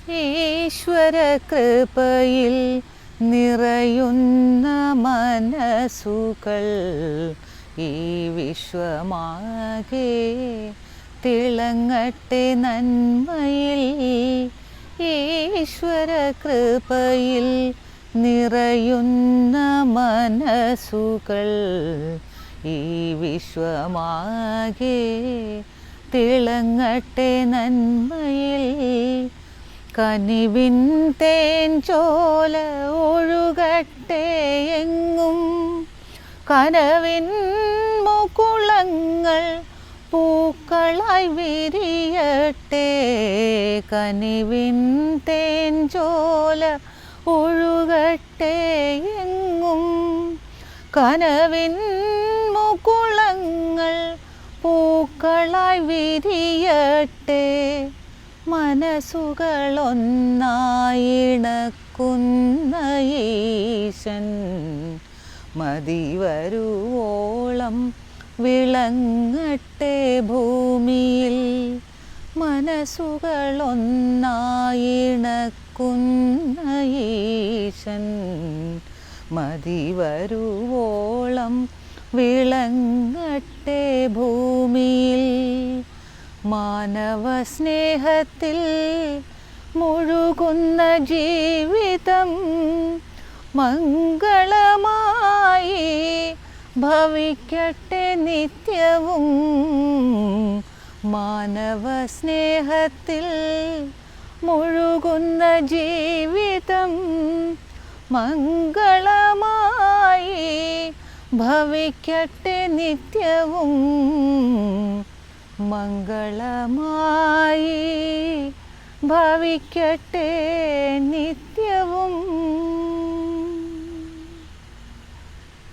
ഈശ്വര കൃപയിൽ നിറയുന്ന മനസ്സുകൾ ഈ വിശ്വമാകെ തിളങ്ങട്ടെ നന്മയിൽ. ഈശ്വര കൃപയിൽ നിറയുന്ന മനസ്സുകൾ ഈ വിശ്വമാകെ തിളങ്ങട്ടെ നന്മയിൽ. കനിവിൻ തേൻ ചോല ഒഴുകട്ടെ എങ്ങും, കനവിൻ മുകുളങ്ങൾ പൂക്കളായി വിരിയട്ടെ. കനിവിൻ തേൻ ചോല ഒഴുകട്ടെ എങ്ങും, കനവിൻ മുകുളങ്ങൾ പൂക്കളായി വിരിയട്ടെ. മനസ്സുകളൊന്നായിണക്കുന്ന ഈശൻ മതിവരുവോളം വിളങ്ങട്ടെ ഭൂമിയിൽ. മനസ്സുകളൊന്നായിണക്കുന്ന ഈശൻ മതിവരുവോളം വിളങ്ങട്ടെ ഭൂമിയിൽ. മാനവ സ്നേഹത്തിൽ മുഴുകുന്ന ജീവിതം മംഗളമായി ഭവിക്കട്ടെ നിത്യവും. മാനവ സ്നേഹത്തിൽ മുഴുകുന്ന ജീവിതം മംഗളമായി ഭവിക്കട്ടെ നിത്യവും. മംഗളമായി ഭവിക്കട്ടെ നിത്യവും.